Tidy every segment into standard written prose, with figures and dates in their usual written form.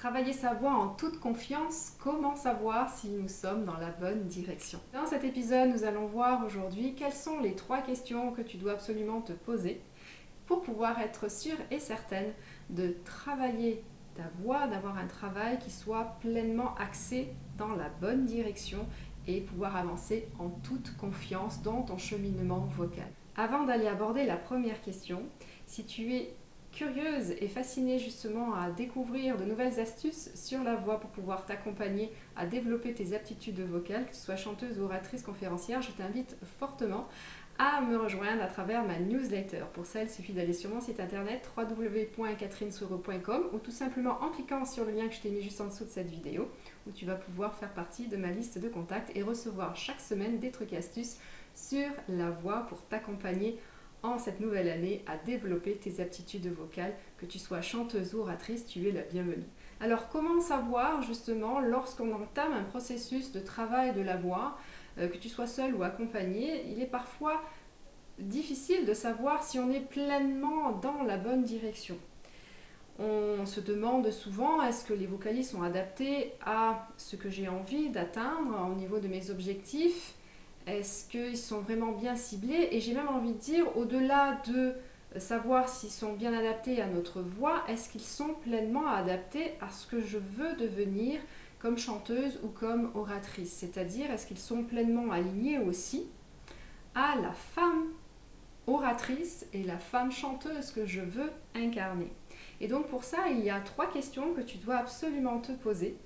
Travailler sa voix en toute confiance, comment savoir si nous sommes dans la bonne direction? Dans cet épisode, nous allons voir aujourd'hui quelles sont les 3 questions que tu dois absolument te poser pour pouvoir être sûre et certaine de travailler ta voix, d'avoir un travail qui soit pleinement axé dans la bonne direction et pouvoir avancer en toute confiance dans ton cheminement vocal. Avant d'aller aborder la première question, si tu es curieuse et fascinée justement à découvrir de nouvelles astuces sur la voix pour pouvoir t'accompagner à développer tes aptitudes vocales, que tu sois chanteuse, oratrice, conférencière, je t'invite fortement à me rejoindre à travers ma newsletter. Pour ça, il suffit d'aller sur mon site internet www.catherinesoureau.com ou tout simplement en cliquant sur le lien que je t'ai mis juste en dessous de cette vidéo où tu vas pouvoir faire partie de ma liste de contacts et recevoir chaque semaine des trucs et astuces sur la voix pour t'accompagner en cette nouvelle année à développer tes aptitudes vocales. Que tu sois chanteuse ou oratrice, tu es la bienvenue. Alors comment savoir justement lorsqu'on entame un processus de travail de la voix, que tu sois seule ou accompagnée, il est parfois difficile de savoir si on est pleinement dans la bonne direction. On se demande souvent, est-ce que les vocalises sont adaptés à ce que j'ai envie d'atteindre au niveau de mes objectifs? Est-ce qu'ils sont vraiment bien ciblés? Et j'ai même envie de dire, au-delà de savoir s'ils sont bien adaptés à notre voix, est-ce qu'ils sont pleinement adaptés à ce que je veux devenir comme chanteuse ou comme oratrice? C'est-à-dire, est-ce qu'ils sont pleinement alignés aussi à la femme oratrice et la femme chanteuse que je veux incarner? Et donc pour ça, il y a 3 questions que tu dois absolument te poser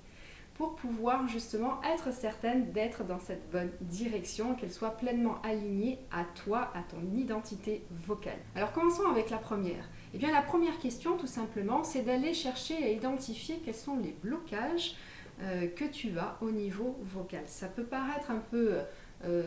pour pouvoir justement être certaine d'être dans cette bonne direction, qu'elle soit pleinement alignée à toi, à ton identité vocale. Alors commençons avec la première. Eh bien la première question tout simplement, c'est d'aller chercher à identifier quels sont les blocages que tu as au niveau vocal. Ça peut paraître un peu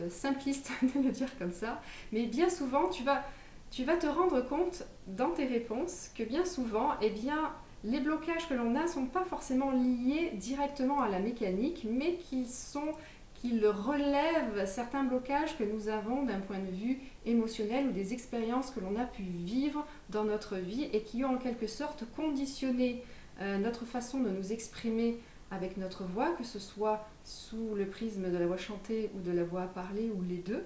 simpliste de le dire comme ça, mais bien souvent tu vas te rendre compte dans tes réponses que bien souvent, eh bien, les blocages que l'on a ne sont pas forcément liés directement à la mécanique, mais qu'ils relèvent certains blocages que nous avons d'un point de vue émotionnel ou des expériences que l'on a pu vivre dans notre vie et qui ont en quelque sorte conditionné notre façon de nous exprimer avec notre voix, que ce soit sous le prisme de la voix chantée ou de la voix parlée ou les deux.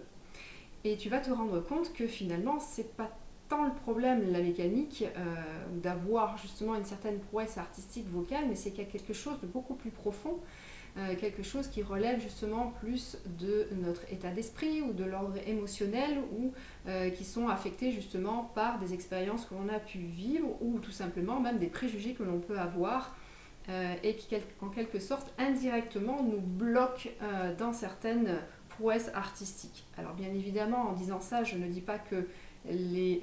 Et tu vas te rendre compte que finalement, c'est pas tant le problème, la mécanique, d'avoir justement une certaine prouesse artistique vocale, mais c'est qu'il y a quelque chose de beaucoup plus profond, quelque chose qui relève justement plus de notre état d'esprit ou de l'ordre émotionnel ou qui sont affectés justement par des expériences que l'on a pu vivre ou tout simplement même des préjugés que l'on peut avoir et qui en quelque sorte indirectement nous bloquent dans certaines prouesses artistiques. Alors bien évidemment, en disant ça, je ne dis pas que les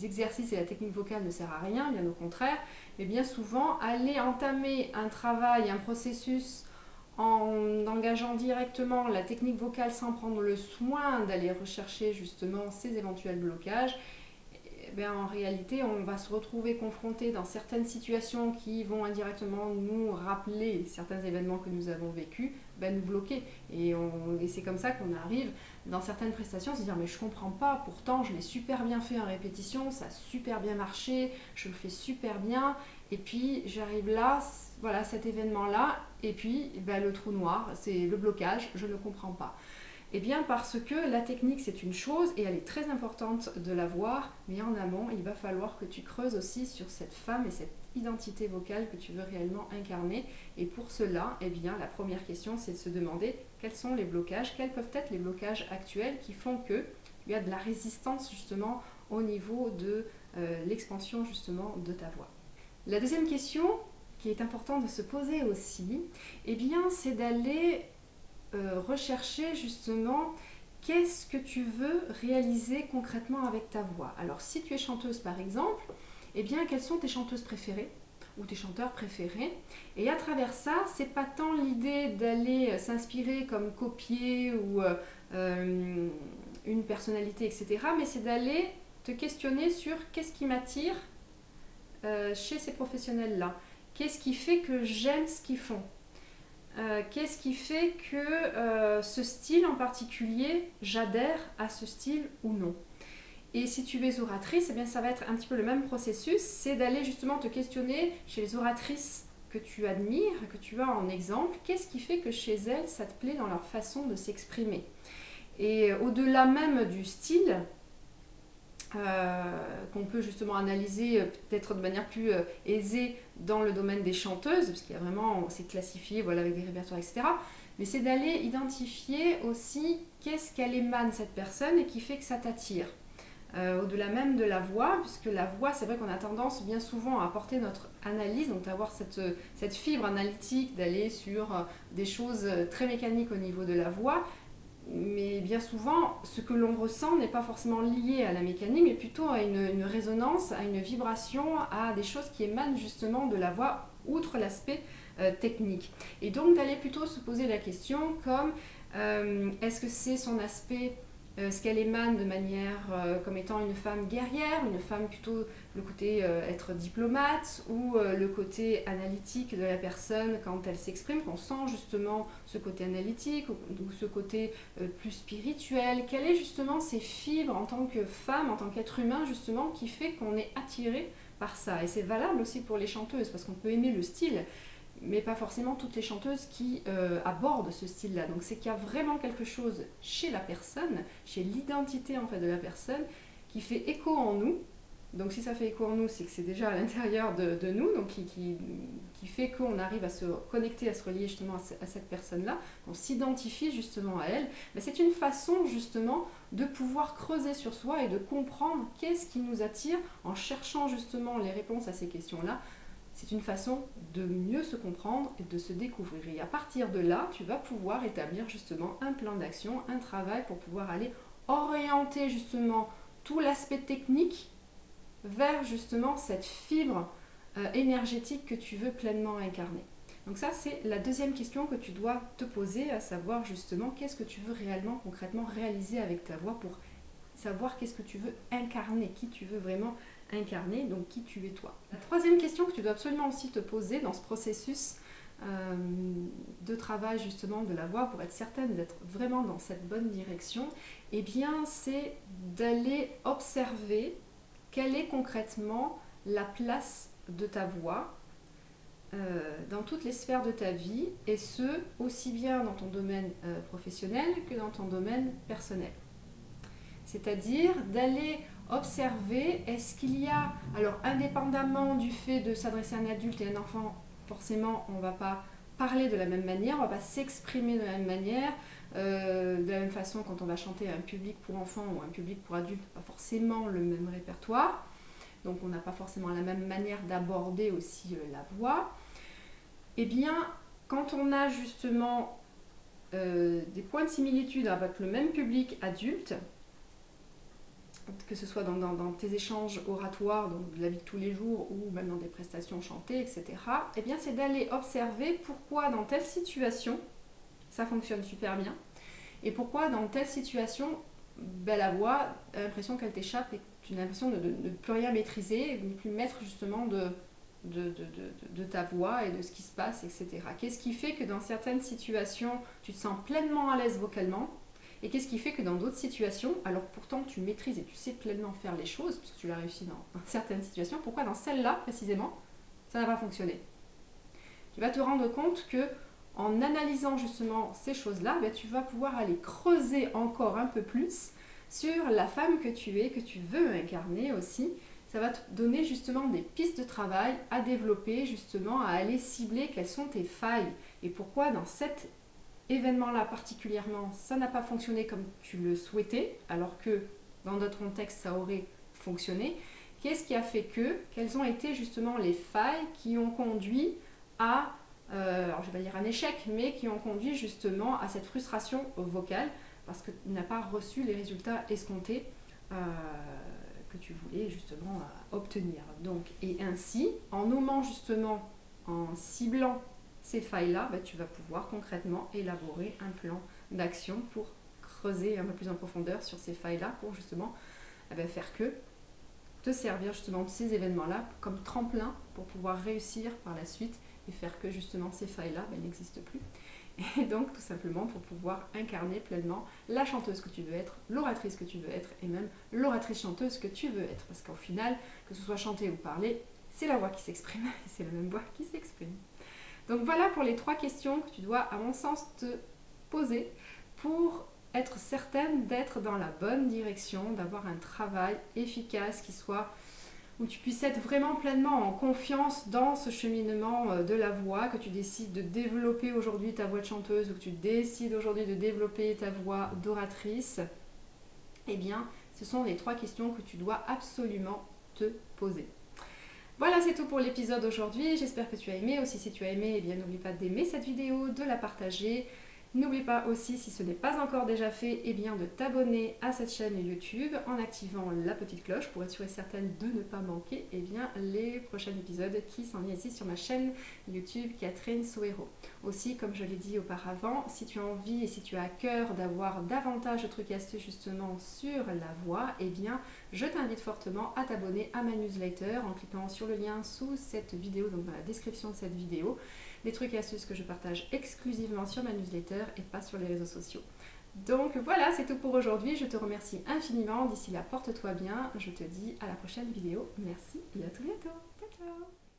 exercices et la technique vocale ne servent à rien, bien au contraire, mais bien souvent, aller entamer un travail, un processus en engageant directement la technique vocale sans prendre le soin d'aller rechercher justement ces éventuels blocages, en réalité, on va se retrouver confronté dans certaines situations qui vont indirectement nous rappeler certains événements que nous avons vécus, nous bloquer. Et c'est comme ça qu'on arrive dans certaines prestations, se dire mais je comprends pas, pourtant je l'ai super bien fait en répétition, ça a super bien marché, je le fais super bien, et puis j'arrive là, voilà cet événement-là, et puis le trou noir, c'est le blocage, je ne comprends pas. Eh bien parce que la technique c'est une chose et elle est très importante de l'avoir, mais en amont il va falloir que tu creuses aussi sur cette femme et cette identité vocale que tu veux réellement incarner. Et pour cela, eh bien, la première question c'est de se demander quels sont les blocages, quels peuvent être les blocages actuels qui font qu'il y a de la résistance justement au niveau de l'expansion justement de ta voix. La deuxième question qui est importante de se poser aussi, eh bien c'est d'aller rechercher justement qu'est-ce que tu veux réaliser concrètement avec ta voix. Alors si tu es chanteuse par exemple, eh bien quelles sont tes chanteuses préférées ou tes chanteurs préférés, et à travers ça, c'est pas tant l'idée d'aller s'inspirer comme copier ou une personnalité, etc., mais c'est d'aller te questionner sur qu'est-ce qui m'attire chez ces professionnels-là, qu'est-ce qui fait que j'aime ce qu'ils font. Qu'est-ce qui fait que ce style en particulier, j'adhère à ce style ou non? Et si tu es oratrice, eh bien ça va être un petit peu le même processus, c'est d'aller justement te questionner chez les oratrices que tu admires, que tu as en exemple, qu'est-ce qui fait que chez elles, ça te plaît dans leur façon de s'exprimer. Et au-delà même du style, qu'on peut justement analyser peut-être de manière plus aisée dans le domaine des chanteuses, parce qu'il y a vraiment, c'est classifié voilà, avec des répertoires, etc. Mais c'est d'aller identifier aussi qu'est-ce qu'elle émane cette personne et qui fait que ça t'attire. Au-delà même de la voix, puisque la voix, c'est vrai qu'on a tendance bien souvent à apporter notre analyse, donc d'avoir cette fibre analytique, d'aller sur des choses très mécaniques au niveau de la voix, mais bien souvent, ce que l'on ressent n'est pas forcément lié à la mécanique, mais plutôt à une résonance, à une vibration, à des choses qui émanent justement de la voix, outre l'aspect technique. Et donc d'aller plutôt se poser la question comme est-ce que c'est son aspect ce qu'elle émane de manière comme étant une femme guerrière, une femme plutôt le côté être diplomate ou le côté analytique de la personne quand elle s'exprime, qu'on sent justement ce côté analytique ou ce côté plus spirituel. Quelles est justement ces fibres en tant que femme, en tant qu'être humain justement qui fait qu'on est attiré par ça. Et c'est valable aussi pour les chanteuses parce qu'on peut aimer le style, mais pas forcément toutes les chanteuses qui abordent ce style-là. Donc c'est qu'il y a vraiment quelque chose chez la personne, chez l'identité en fait de la personne, qui fait écho en nous. Donc si ça fait écho en nous, c'est que c'est déjà à l'intérieur de nous, donc qui fait qu'on arrive à se connecter, à se relier justement à cette personne-là, on s'identifie justement à elle. Mais c'est une façon justement de pouvoir creuser sur soi et de comprendre qu'est-ce qui nous attire en cherchant justement les réponses à ces questions-là. C'est une façon de mieux se comprendre et de se découvrir. Et à partir de là, tu vas pouvoir établir justement un plan d'action, un travail pour pouvoir aller orienter justement tout l'aspect technique vers justement cette fibre énergétique que tu veux pleinement incarner. Donc ça, c'est la deuxième question que tu dois te poser, à savoir justement qu'est-ce que tu veux réellement, concrètement réaliser avec ta voix pour savoir qu'est-ce que tu veux incarner, qui tu veux vraiment incarner, donc qui tu es toi. La troisième question que tu dois absolument aussi te poser dans ce processus de travail justement de la voix pour être certaine d'être vraiment dans cette bonne direction, eh bien c'est d'aller observer quelle est concrètement la place de ta voix dans toutes les sphères de ta vie, et ce, aussi bien dans ton domaine professionnel que dans ton domaine personnel. C'est-à-dire d'aller observer, est-ce qu'il y a, alors indépendamment du fait de s'adresser à un adulte et à un enfant, forcément on ne va pas parler de la même manière, on ne va pas s'exprimer de la même manière, de la même façon quand on va chanter à un public pour enfants ou un public pour adultes, pas forcément le même répertoire, donc on n'a pas forcément la même manière d'aborder aussi la voix. Eh bien, quand on a justement des points de similitude avec le même public adulte, que ce soit dans tes échanges oratoires, donc de la vie de tous les jours, ou même dans des prestations chantées, etc., eh bien c'est d'aller observer pourquoi dans telle situation, ça fonctionne super bien, et pourquoi dans telle situation, la voix a l'impression qu'elle t'échappe et que tu as l'impression de ne plus rien maîtriser, de ne plus mettre justement de ta voix et de ce qui se passe, etc. Qu'est-ce qui fait que dans certaines situations, tu te sens pleinement à l'aise vocalement, et qu'est-ce qui fait que dans d'autres situations, alors pourtant tu maîtrises et tu sais pleinement faire les choses, parce que tu l'as réussi dans certaines situations, pourquoi dans celle-là précisément, ça n'a pas fonctionné? Tu vas te rendre compte que en analysant justement ces choses-là, tu vas pouvoir aller creuser encore un peu plus sur la femme que tu es, que tu veux incarner aussi. Ça va te donner justement des pistes de travail à développer, justement à aller cibler quelles sont tes failles et pourquoi dans cet événement-là particulièrement, ça n'a pas fonctionné comme tu le souhaitais, alors que dans d'autres contextes, ça aurait fonctionné. Qu'est-ce qui a fait que, quelles ont été justement les failles qui ont conduit à, alors je vais pas dire un échec, mais qui ont conduit justement à cette frustration vocale, parce que tu n'as pas reçu les résultats escomptés que tu voulais justement obtenir. Donc, et ainsi, en nommant justement, en ciblant ces failles-là, tu vas pouvoir concrètement élaborer un plan d'action pour creuser un peu plus en profondeur sur ces failles-là, pour justement faire que te servir justement de ces événements-là comme tremplin pour pouvoir réussir par la suite et faire que justement ces failles-là n'existent plus. Et donc tout simplement pour pouvoir incarner pleinement la chanteuse que tu veux être, l'oratrice que tu veux être et même l'oratrice chanteuse que tu veux être. Parce qu'au final, que ce soit chanter ou parler, c'est la voix qui s'exprime et c'est la même voix qui s'exprime. Donc voilà pour les 3 questions que tu dois, à mon sens, te poser pour être certaine d'être dans la bonne direction, d'avoir un travail efficace qui soit où tu puisses être vraiment pleinement en confiance dans ce cheminement de la voix, que tu décides de développer aujourd'hui ta voix de chanteuse ou que tu décides aujourd'hui de développer ta voix d'oratrice. Eh bien, ce sont les 3 questions que tu dois absolument te poser. Voilà, c'est tout pour l'épisode d'aujourd'hui. J'espère que tu as aimé. Aussi, si tu as aimé, eh bien, n'oublie pas d'aimer cette vidéo, de la partager. N'oublie pas aussi, si ce n'est pas encore déjà fait, eh bien, de t'abonner à cette chaîne YouTube en activant la petite cloche pour être sûre et certaine de ne pas manquer eh bien, les prochains épisodes qui s'en viennent ici sur ma chaîne YouTube Catherine Soero. Aussi, comme je l'ai dit auparavant, si tu as envie et si tu as à cœur d'avoir davantage de trucs et astuces justement sur la voix, eh bien, je t'invite fortement à t'abonner à ma newsletter en cliquant sur le lien sous cette vidéo, donc dans la description de cette vidéo. Des trucs et astuces que je partage exclusivement sur ma newsletter et pas sur les réseaux sociaux. Donc voilà, c'est tout pour aujourd'hui. Je te remercie infiniment. D'ici là, porte-toi bien. Je te dis à la prochaine vidéo. Merci et à tout bientôt. Ciao, ciao.